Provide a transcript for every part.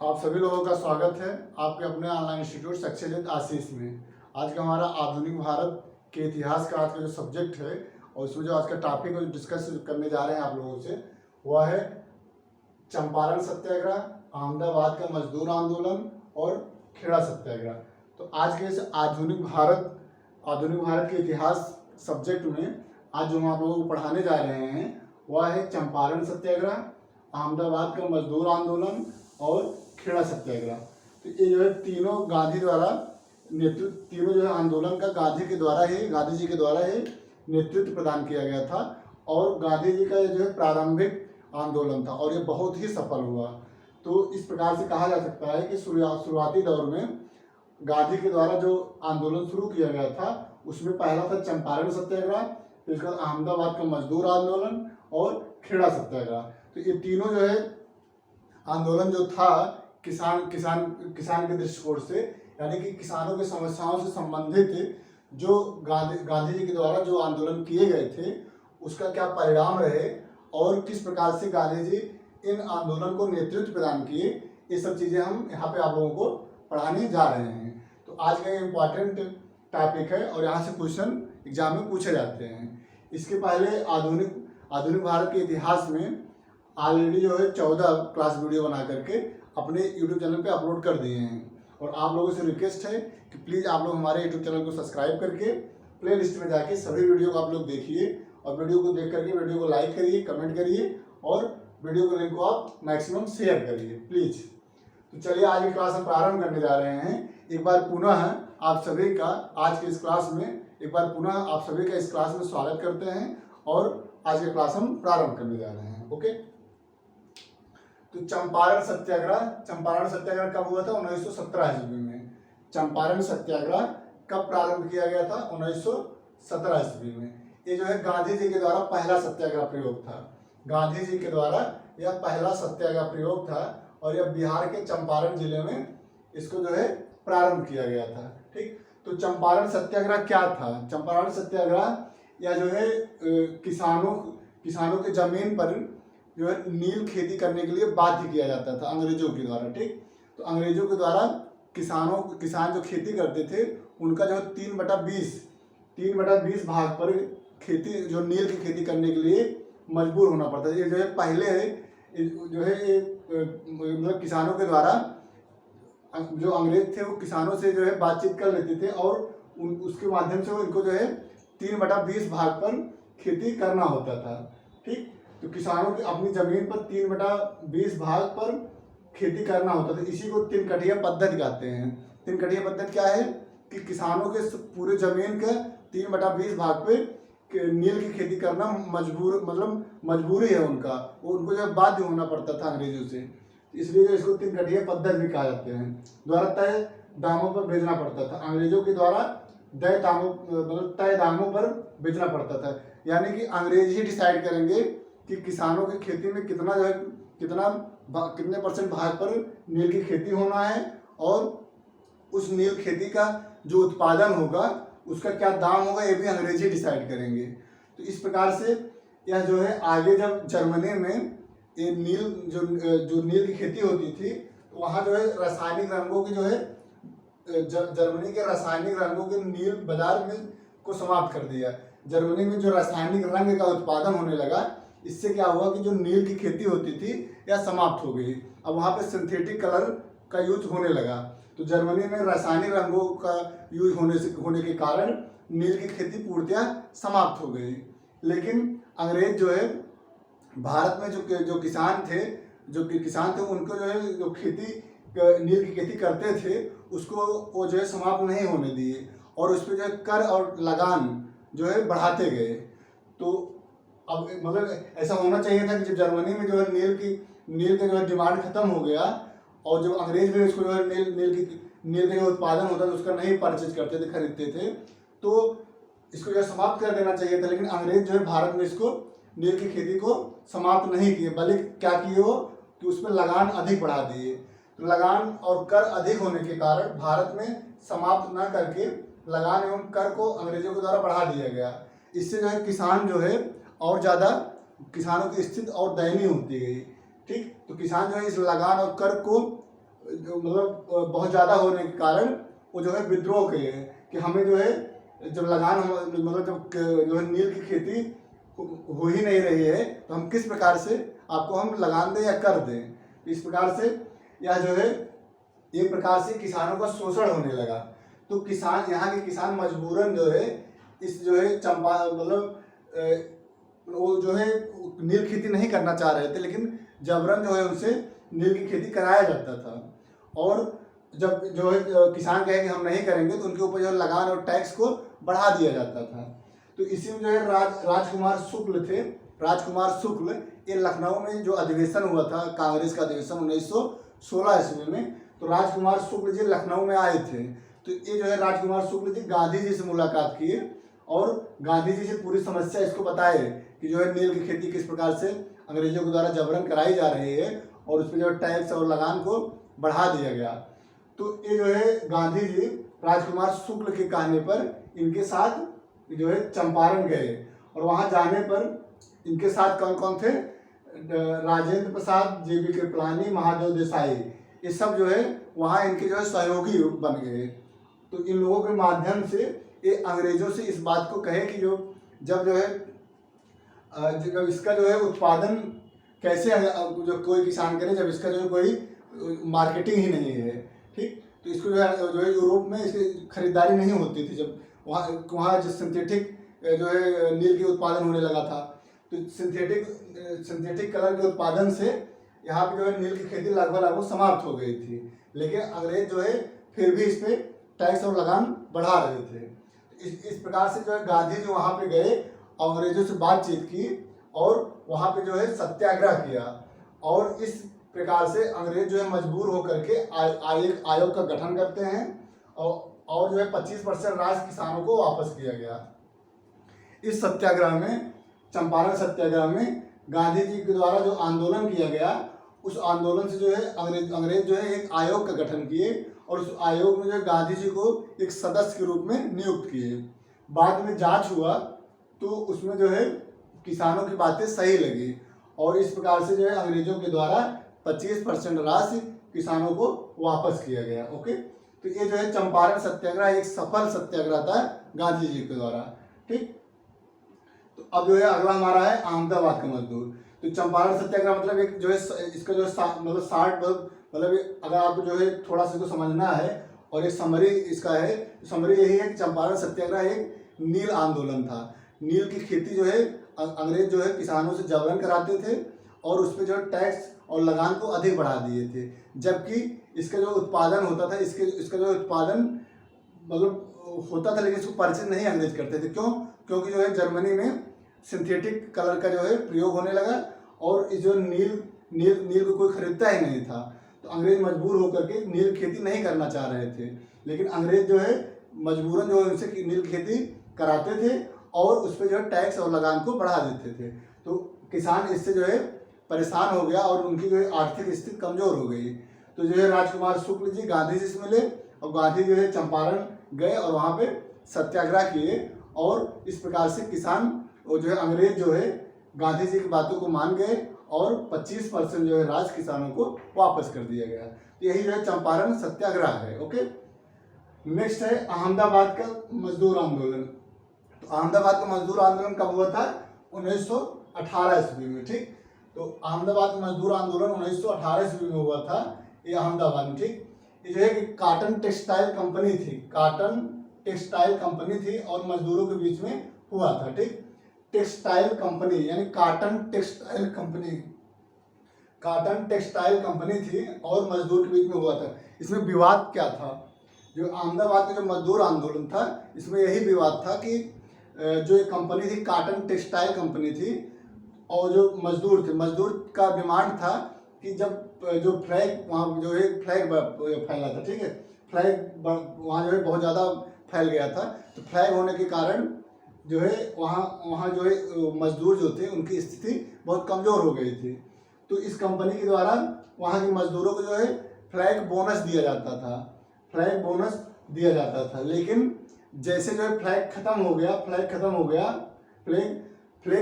आप सभी लोगों का स्वागत है आपके अपने ऑनलाइन इंस्टीट्यूट सक्सेस आशीष में। आज का हमारा आधुनिक भारत के इतिहास का आज का जो सब्जेक्ट है और उसमें जो आज का टॉपिक जो डिस्कस करने जा रहे हैं आप लोगों से वह है चंपारण सत्याग्रह, अहमदाबाद का मजदूर आंदोलन और खेड़ा सत्याग्रह। तो आज के इस आधुनिक भारत के इतिहास सब्जेक्ट में आज जो हम आप लोगों को पढ़ाने जा रहे हैं वह है चंपारण सत्याग्रह, अहमदाबाद का मजदूर आंदोलन और खेड़ा सत्याग्रह। तो ये जो है तीनों गांधी द्वारा नेतृत्व, तीनों जो है आंदोलन का गांधी जी के द्वारा ही नेतृत्व प्रदान किया गया था और गांधी जी का जो है प्रारंभिक आंदोलन था और ये बहुत ही सफल हुआ। तो इस प्रकार से कहा जा सकता है कि शुरुआती दौर में गांधी के द्वारा जो आंदोलन शुरू किया गया था उसमें पहला था चंपारण सत्याग्रह, फिर उसके बाद अहमदाबाद का मजदूर आंदोलन और खेड़ा सत्याग्रह। तो ये तीनों जो है आंदोलन जो था किसान के दृष्टिकोण से, यानी कि किसानों की समस्याओं से संबंधित जो गांधी जी के द्वारा जो आंदोलन किए गए थे उसका क्या परिणाम रहे और किस प्रकार से गांधी जी इन आंदोलन को नेतृत्व प्रदान किए, ये सब चीज़ें हम यहाँ पे आप लोगों को पढ़ाने जा रहे हैं। तो आज का इम्पॉर्टेंट टॉपिक है और यहाँ से क्वेश्चन एग्जाम में पूछे जाते हैं। इसके पहले आधुनिक भारत के इतिहास में ऑलरेडी जो है 14 क्लास वीडियो बना करके अपने यूट्यूब चैनल पे अपलोड कर दिए हैं और आप लोगों से रिक्वेस्ट है कि प्लीज़ आप लोग हमारे यूट्यूब चैनल को सब्सक्राइब करके प्ले लिस्ट में जाके सभी वीडियो को आप लोग देखिए और वीडियो को देख करके वीडियो को लाइक करिए, कमेंट करिए और वीडियो को लिंक को आप मैक्सिमम शेयर करिए प्लीज़। तो चलिए आज की क्लास हम प्रारंभ करने जा रहे हैं। एक बार पुनः आप सभी का आज के इस क्लास में आप सभी का इस क्लास में स्वागत करते हैं और आज की क्लास हम प्रारंभ करने जा रहे हैं। ओके, तो चंपारण सत्याग्रह कब हुआ था? 1917 ईस्वी में। चंपारण सत्याग्रह कब प्रारंभ किया गया था? 1917 ईस्वी में। ये जो है गांधी जी के द्वारा पहला सत्याग्रह प्रयोग था। गांधी जी के द्वारा यह पहला सत्याग्रह प्रयोग था और यह बिहार के चंपारण जिले में इसको जो है प्रारंभ किया गया था। ठीक, तो चंपारण सत्याग्रह क्या था? चंपारण सत्याग्रह यह जो है किसानों के जमीन पर जो है नील खेती करने के लिए बाध्य किया जाता था अंग्रेजों के द्वारा। ठीक, तो अंग्रेजों के द्वारा किसान जो खेती करते थे उनका जो है 3/20 भाग पर जो नील की खेती करने के लिए मजबूर होना पड़ता है। ये जो है पहले जो है मतलब किसानों के द्वारा जो अंग्रेज थे वो किसानों से जो है बातचीत कर लेते थे और उसके माध्यम से वो इनको जो है 3/20 भाग पर खेती करना होता था। ठीक, तो किसानों की अपनी जमीन पर 3/20 भाग पर खेती करना होता था। इसी को तिनकठिया पद्धति कहते हैं। तिनकठिया पद्धति क्या है कि किसानों के पूरे जमीन के 3/20 भाग पे नील की खेती करना मजबूरी है उनका, उनको जो बाध्य होना पड़ता था अंग्रेजों से, इसलिए इसको तिनकठिया पद्धति भी कहा जाते हैं। द्वारा तय दामों पर बेचना पड़ता था, अंग्रेजों के द्वारा तय दामों पर बेचना पड़ता था। यानी कि अंग्रेज ही डिसाइड करेंगे कि किसानों की खेती में कितने % भाग पर नील की खेती होना है और उस नील खेती का जो उत्पादन होगा उसका क्या दाम होगा, ये भी अंग्रेज ही डिसाइड करेंगे। तो इस प्रकार से यह जो है आगे जब जर्मनी में ये जो नील की खेती होती थी तो वहाँ जो है रासायनिक रंगों की जो है जर्मनी के रासायनिक रंगों के नील बाजार में को समाप्त कर दिया। जर्मनी में जो रासायनिक रंग का उत्पादन होने लगा, इससे क्या हुआ कि जो नील की खेती होती थी यह समाप्त हो गई। अब वहाँ पे सिंथेटिक कलर का यूज होने लगा। तो जर्मनी में रासायनिक रंगों का यूज होने के कारण नील की खेती पूर्णतः समाप्त हो गई। लेकिन अंग्रेज जो है भारत में जो किसान थे उनको जो है जो नील की खेती करते थे उसको वो जो है समाप्त नहीं होने दिए और उस पर जो है कर और लगान जो है बढ़ाते गए। तो अब मतलब ऐसा होना चाहिए था कि जब जर्मनी में जो है नील का जो है डिमांड खत्म हो गया और जब अंग्रेज भी उसको जो है नील का जो उत्पादन होता था उसका नहीं परचेज करते थे, खरीदते थे, तो इसको जो समाप्त कर देना चाहिए था। लेकिन अंग्रेज जो है भारत में इसको नील की खेती को समाप्त नहीं किए, बल्कि क्या किए वो कि उस पर लगान अधिक बढ़ा दिए। तो लगान और कर अधिक होने के कारण भारत में समाप्त न करके लगान एवं कर को अंग्रेजों के द्वारा बढ़ा दिया गया। इससे जो है किसान जो है और ज़्यादा किसानों की स्थिति और दयनीय होती गई। ठीक, तो किसान जो है इस लगान और कर को मतलब बहुत ज़्यादा होने के कारण वो जो है विद्रोह किए कि हमें जो है जब लगान मतलब जब जो है नील की खेती हो ही नहीं रही है तो हम किस प्रकार से आपको हम लगान दें या कर दें। इस प्रकार से यह जो है एक प्रकार से किसानों का शोषण होने लगा। तो किसान, यहाँ के किसान मजबूरन जो है इस जो है चंपा मतलब वो जो है नील खेती नहीं करना चाह रहे थे, लेकिन जबरन जो है उनसे नील की खेती कराया जाता था। और जब जो है किसान कहे कि हम नहीं करेंगे तो उनके ऊपर जो लगान और टैक्स को बढ़ा दिया जाता था। तो इसी में जो है राजकुमार शुक्ल थे, राजकुमार शुक्ल, ये लखनऊ में जो अधिवेशन हुआ था कांग्रेस का अधिवेशन 1916 ईस्वी में, तो राजकुमार शुक्ल जी लखनऊ में आए थे। तो ये जो है राजकुमार शुक्ल जी गांधी जी से मुलाकात किए और गांधी जी से पूरी समस्या इसको बताए कि जो है नील की खेती किस प्रकार से अंग्रेजों के द्वारा जबरन कराई जा रही है और उस पर जो टैक्स और लगान को बढ़ा दिया गया। तो ये जो है गांधी जी राजकुमार शुक्ल के कहने पर इनके साथ जो है चंपारण गए और वहाँ जाने पर इनके साथ कौन कौन थे, राजेंद्र प्रसाद, JB कृपलानी, महादेव देसाई, ये सब जो है वहाँ इनके जो है सहयोगी बन गए। तो इन लोगों के माध्यम से ये अंग्रेजों से इस बात को कहे कि जब जो है जब इसका जो है उत्पादन कैसे जो कोई किसान करे जब इसका जो है कोई मार्केटिंग ही नहीं है, ठीक, तो इसको जो है यूरोप में इसकी खरीदारी नहीं होती थी। जब वहाँ जो सिंथेटिक जो है नील के उत्पादन होने लगा था, तो सिंथेटिक कलर के उत्पादन से यहाँ पे जो है नील की खेती लगभग समाप्त हो गई थी। लेकिन अंग्रेज जो है फिर भी इस पर टैक्स और लगान बढ़ा रहे थे। इस प्रकार से जो है गांधी जी वहाँ पे गए, अंग्रेजों से बातचीत की और वहाँ पे जो है सत्याग्रह किया। और इस प्रकार से अंग्रेज जो है मजबूर होकर के आयोग का गठन करते हैं और जो है 25% राज किसानों को वापस किया गया। इस सत्याग्रह में, चंपारण सत्याग्रह में गांधी जी के द्वारा जो आंदोलन किया गया, उस आंदोलन से जो है अंग्रेज जो है एक आयोग का गठन किए और उस आयोग में जो है गांधी जी को एक सदस्य के रूप में नियुक्त किए। बाद में जांच हुआ तो उसमें जो है किसानों की बातें सही लगी और इस प्रकार से जो है अंग्रेजों के द्वारा 25% राशि किसानों को वापस किया गया। ओके, तो ये जो है चंपारण सत्याग्रह एक सफल सत्याग्रह था गांधी जी के द्वारा, ठीक। तो अब जो है अगला हमारा है अहमदाबाद का मजदूर। तो चंपारण सत्याग्रह मतलब एक जो है इसका जो मतलब 60 मतलब अगर आपको जो है थोड़ा सा इसको समझना है और एक समरी इसका है, समरी यही है कि चंपारण सत्याग्रह एक नील आंदोलन था। नील की खेती जो है अंग्रेज जो है किसानों से जबरन कराते थे और उस पर जो है टैक्स और लगान को अधिक बढ़ा दिए थे, जबकि इसका जो उत्पादन होता था इसका जो उत्पादन मतलब होता था लेकिन इसको परचेज नहीं अंग्रेज करते थे। क्यों? क्योंकि जो है जर्मनी में सिंथेटिक कलर का जो है प्रयोग होने लगा और इस जो नील को कोई खरीदता ही नहीं था। तो अंग्रेज मजबूर होकर के नील खेती नहीं करना चाह रहे थे, लेकिन अंग्रेज जो है मजबूरन जो है उनसे नील खेती कराते थे और उस पर जो है टैक्स और लगान को बढ़ा देते थे। तो किसान इससे जो है परेशान हो गया और उनकी जो है आर्थिक स्थिति कमजोर हो गई। तो जो है राजकुमार शुक्ल जी गांधी जी से मिले और गांधी जो है चंपारण गए और वहाँ पे सत्याग्रह किए और इस प्रकार से किसान और जो है अंग्रेज जो है गांधी जी की बातों को मान गए और 25% जो है राज किसानों को वापस कर दिया गया। तो यही जो है चंपारण सत्याग्रह है। ओके, नेक्स्ट है अहमदाबाद का मजदूर आंदोलन। तो अहमदाबाद का मजदूर आंदोलन कब हुआ था? 1918 ईस्वी में, ठीक। तो अहमदाबाद का मजदूर आंदोलन 1918 ईस्वी में हुआ था, ये अहमदाबाद में, ठीक। ये जो है कि कॉटन टेक्सटाइल कंपनी थी, कॉटन टेक्सटाइल कंपनी थी और मजदूरों के बीच में हुआ था, ठीक। टेक्सटाइल कंपनी यानी cotton textile company, cotton textile company थी और मजदूर के बीच में हुआ था। इसमें विवाद क्या था? जो अहमदाबाद का जो मजदूर आंदोलन था इसमें यही विवाद था कि जो एक कंपनी थी कॉटन टेक्सटाइल कंपनी थी और जो मजदूर थे, मजदूर का डिमांड था कि जब जो फ्लैग वहाँ जो है फ्लैग फैला था, ठीक है, फ्लैग वहाँ जो है बहुत ज़्यादा फैल गया था। तो फ्लैग होने के कारण जो है वहाँ जो है मजदूर जो थे उनकी स्थिति बहुत कमज़ोर हो गई थी। तो इस कंपनी के द्वारा वहाँ के मजदूरों को जो है फ्लैग बोनस दिया जाता था, फ्लैग बोनस दिया जाता था। लेकिन जैसे जो है फ्लैग खत्म हो गया, फ्लैग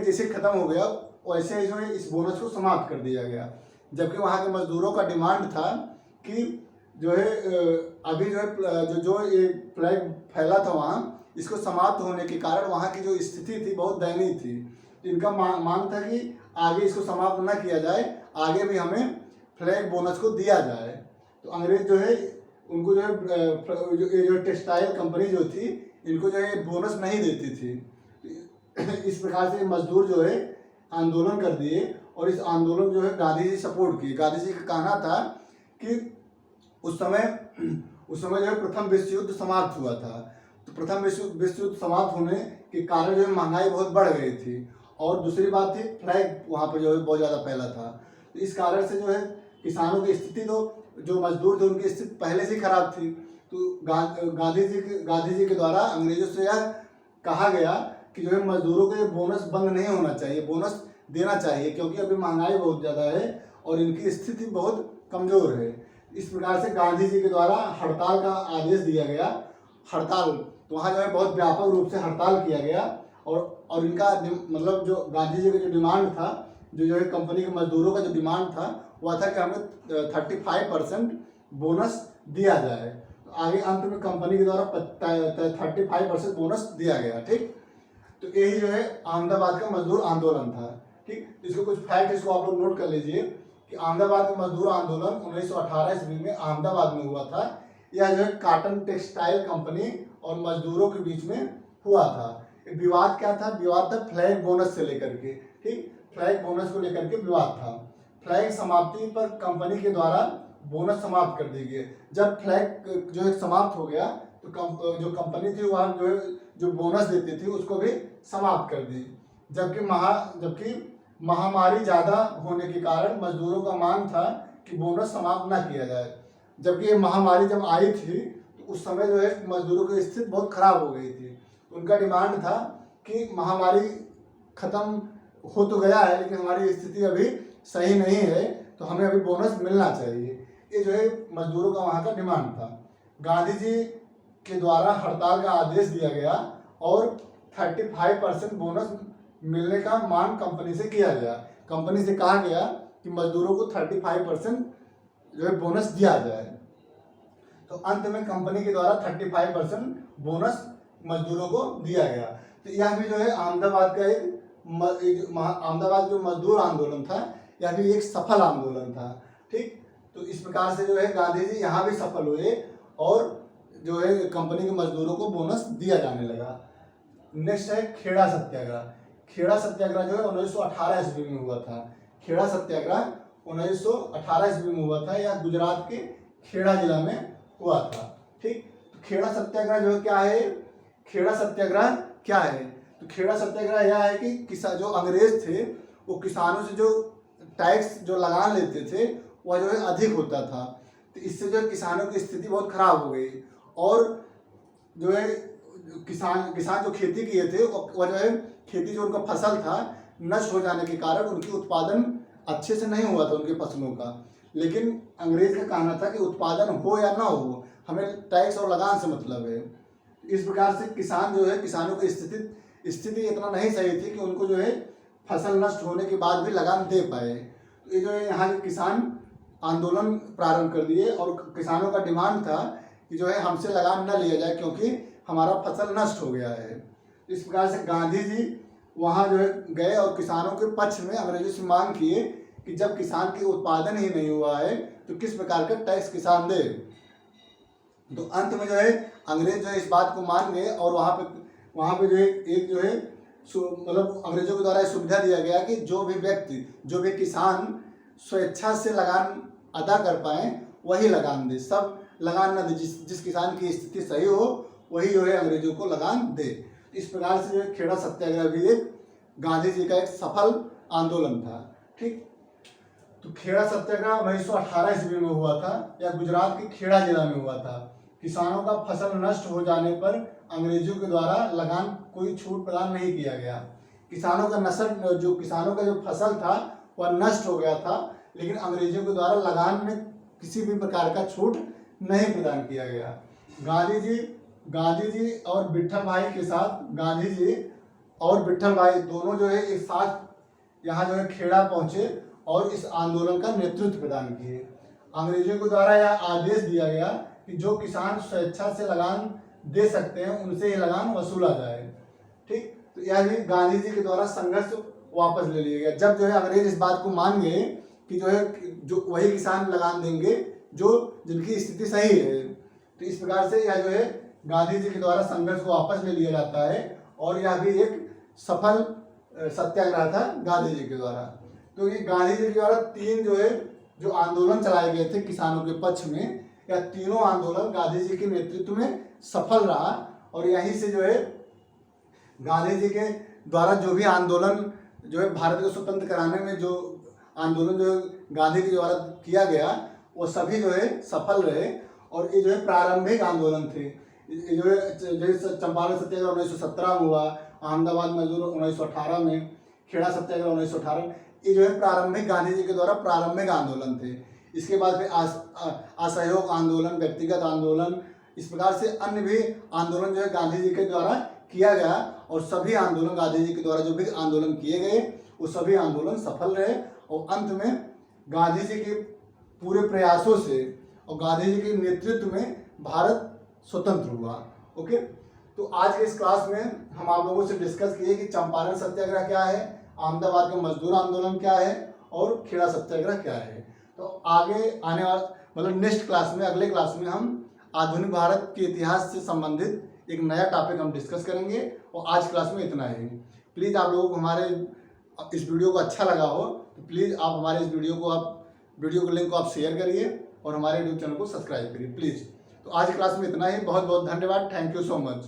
जैसे खत्म हो गया वैसे ही जो है इस बोनस को समाप्त कर दिया गया। जबकि वहाँ के मजदूरों का डिमांड था कि जो है अभी जो है जो ये फ्लैग फैला था वहाँ, इसको समाप्त होने के कारण वहाँ की जो स्थिति थी बहुत दयनीय थी। इनका मांग था कि आगे इसको समाप्त न किया जाए, आगे भी हमें फ्लैग बोनस को दिया जाए। तो अंग्रेज जो है उनको जो है जो टेक्सटाइल कंपनी जो थी इनको जो है बोनस नहीं देती थी। इस प्रकार से मजदूर जो है आंदोलन कर दिए और इस आंदोलन जो है गांधी जी सपोर्ट किए। गांधी जी का कहना था कि उस समय जो है प्रथम विश्व युद्ध समाप्त हुआ था। तो प्रथम विश्व युद्ध समाप्त होने के कारण जो है महंगाई बहुत बढ़ गई थी और दूसरी बात थी फ्लैग वहाँ पर जो है बहुत ज़्यादा फैला था। तो इस कारण से जो है किसानों की स्थिति, तो जो मजदूर थे उनकी स्थिति पहले से खराब थी। तो गांधी जी के द्वारा अंग्रेजों से यह कहा गया कि जो है मजदूरों को ये बोनस बंद नहीं होना चाहिए, बोनस देना चाहिए, क्योंकि अभी महंगाई बहुत ज़्यादा है और इनकी स्थिति बहुत कमज़ोर है। इस प्रकार से गांधी जी के द्वारा हड़ताल का आदेश दिया गया। हड़ताल तो वहाँ जो है बहुत व्यापक रूप से हड़ताल किया गया और इनका मतलब जो गांधी जी का जो डिमांड था, जो है कंपनी के मजदूरों का जो डिमांड था वह था कि हमें 35% बोनस दिया जाए। तो आगे अंत में कंपनी के द्वारा 35% बोनस दिया गया। ठीक, तो यही जो है अहमदाबाद का मजदूर आंदोलन था। ठीक, इसको कुछ फैक्ट इसको आप लोग नोट कर लीजिए कि अहमदाबाद का मजदूर आंदोलन 1918 ईस्वी में अहमदाबाद में हुआ था। यह जो है कॉटन टेक्सटाइल कंपनी और मजदूरों के बीच में हुआ था। विवाद क्या था? विवाद था फ्लैग बोनस से लेकर के। ठीक, फ्लैग बोनस को लेकर के विवाद था। फ्लैग समाप्ति पर कंपनी के द्वारा बोनस समाप्त कर दी गई। जब फ्लैग जो है समाप्त हो गया तो जो कंपनी थी वह जो है जो बोनस देती थी उसको भी समाप्त कर दी। जबकि महामारी ज़्यादा होने के कारण मजदूरों का मांग था कि बोनस समाप्त ना किया जाए। जबकि ये महामारी जब आई थी तो उस समय जो है मजदूरों की स्थिति बहुत खराब हो गई थी। उनका डिमांड था कि महामारी खत्म हो तो गया है लेकिन हमारी स्थिति अभी सही नहीं है, तो हमें अभी बोनस मिलना चाहिए। ये जो है मजदूरों का वहाँ का डिमांड था। गांधी जी के द्वारा हड़ताल का आदेश दिया गया और 35% बोनस मिलने का मांग कंपनी से किया गया। कंपनी से कहा गया कि मजदूरों को 35% जो है बोनस दिया जाए। तो अंत में कंपनी के द्वारा 35% बोनस मजदूरों को दिया गया। तो यह भी जो है अहमदाबाद का अहमदाबाद जो मजदूर आंदोलन था यह भी एक सफल आंदोलन था। ठीक, तो इस प्रकार से जो है गांधी जी यहाँ भी सफल हुए और जो है कंपनी के मजदूरों को बोनस दिया जाने लगा। नेक्स्ट है खेड़ा सत्याग्रह। खेड़ा सत्याग्रह जो है 1918 ईस्वी में हुआ था। खेड़ा सत्याग्रह 1918 ईस्वी में हुआ था। यह गुजरात के खेड़ा जिला में हुआ था। ठीक, तो खेड़ा सत्याग्रह जो क्या है? खेड़ा सत्याग्रह क्या है? तो खेड़ा सत्याग्रह यह है कि किसान जो अंग्रेज थे वो किसानों से जो टैक्स जो लगान लेते थे वह जो है अधिक होता था। तो इससे जो किसानों की स्थिति बहुत खराब हो गई और जो है किसान जो खेती किए थे वह जो है खेती जो उनका फसल था नष्ट हो जाने के कारण उनकी उत्पादन अच्छे से नहीं हुआ था उनके फसलों का। लेकिन अंग्रेज का कहना था कि उत्पादन हो या ना हो, हमें टैक्स और लगान से मतलब है। इस प्रकार से किसान जो है किसानों की स्थिति इतना नहीं सही थी कि उनको जो है फसल नष्ट होने के बाद भी लगान दे पाए। तो ये जो है यहाँ के किसान आंदोलन प्रारंभ कर दिए और किसानों का डिमांड था कि जो है हमसे लगान न लिया जाए क्योंकि हमारा फसल नष्ट हो गया है। इस प्रकार से गांधी जी वहाँ जो है गए और किसानों के पक्ष में अंग्रेजों से मांग किए कि जब किसान के उत्पादन ही नहीं हुआ है तो किस प्रकार का टैक्स किसान दे। तो अंत में जो है अंग्रेज जो है इस बात को मान गए और वहाँ पे जो है एक जो है मतलब अंग्रेजों के द्वारा सुविधा दिया गया कि जो भी किसान स्वेच्छा से लगान अदा कर पाए वही लगान दे, सब लगान न दे। जिस किसान की स्थिति सही हो वही जो है अंग्रेजों को लगान दे। इस प्रकार से जो है खेड़ा सत्याग्रह भी एक गांधी जी का एक सफल आंदोलन था। ठीक, तो खेड़ा सत्याग्रह 1918 ईस्वी में हुआ था। यह गुजरात के खेड़ा जिला में हुआ था। किसानों का फसल नष्ट हो जाने पर अंग्रेजों के द्वारा लगान कोई छूट प्रदान नहीं किया गया। किसानों का जो फसल था वह नष्ट हो गया था लेकिन अंग्रेजों के द्वारा लगान में किसी भी प्रकार का छूट नहीं प्रदान किया गया। गांधी जी और विट्ठल भाई के साथ गांधी जी और विट्ठल भाई दोनों जो है एक साथ यहाँ जो है खेड़ा पहुँचे और इस आंदोलन का नेतृत्व प्रदान किए। अंग्रेजों के द्वारा यह आदेश दिया गया कि जो किसान स्वेच्छा से लगान दे सकते हैं उनसे ही लगान वसूला जाए। ठीक, तो यह भी गांधी जी के द्वारा संघर्ष वापस ले लिया गया। जब जो है अंग्रेज इस बात को मान गए कि जो वही किसान लगान देंगे जो जिनकी स्थिति सही है, तो इस प्रकार से यह जो है गांधी जी के द्वारा संघर्ष को वापस ले लिया जाता है और यह भी एक सफल सत्याग्रह था गांधी जी के द्वारा। तो ये गांधी जी के द्वारा 3 जो आंदोलन चलाए गए थे किसानों के पक्ष में, यह तीनों आंदोलन गांधी जी के नेतृत्व में सफल रहा और यहीं से जो है गांधी जी के द्वारा जो भी आंदोलन जो है भारत को स्वतंत्र कराने में जो आंदोलन जो गांधी के द्वारा किया गया वो सभी जो है सफल रहे। और ये जो है प्रारंभिक आंदोलन थे। ये जो है जैसे चंपारण सत्याग्रह 1917 में हुआ, अहमदाबाद मजदूर 1918 में, खेड़ा सत्याग्रह 1918, ये जो है प्रारंभिक गांधी जी के द्वारा प्रारंभिक आंदोलन थे। इसके बाद फिर असहयोग आंदोलन, व्यक्तिगत आंदोलन, इस प्रकार से अन्य भी आंदोलन जो है गांधी जी के द्वारा किया गया और सभी आंदोलन गांधी जी के द्वारा जो भी आंदोलन किए गए वो सभी आंदोलन सफल रहे और अंत में गांधी जी के पूरे प्रयासों से और गांधी जी के नेतृत्व में भारत स्वतंत्र हुआ। ओके, तो आज के इस क्लास में हम आप लोगों से डिस्कस किए कि चंपारण सत्याग्रह क्या है, अहमदाबाद का मजदूर आंदोलन क्या है और खेड़ा सत्याग्रह क्या है। तो आगे आने वाला मतलब नेक्स्ट क्लास में, अगले क्लास में हम आधुनिक भारत के इतिहास से संबंधित एक नया टॉपिक हम डिस्कस करेंगे और आज क्लास में इतना ही। प्लीज़ आप लोगों को हमारे इस वीडियो को अच्छा लगा हो तो प्लीज़ आप हमारे इस वीडियो को लिंक को आप शेयर करिए और हमारे यूट्यूब चैनल को सब्सक्राइब करिए प्लीज़। तो आज क्लास में इतना ही। बहुत बहुत धन्यवाद। Thank you so much.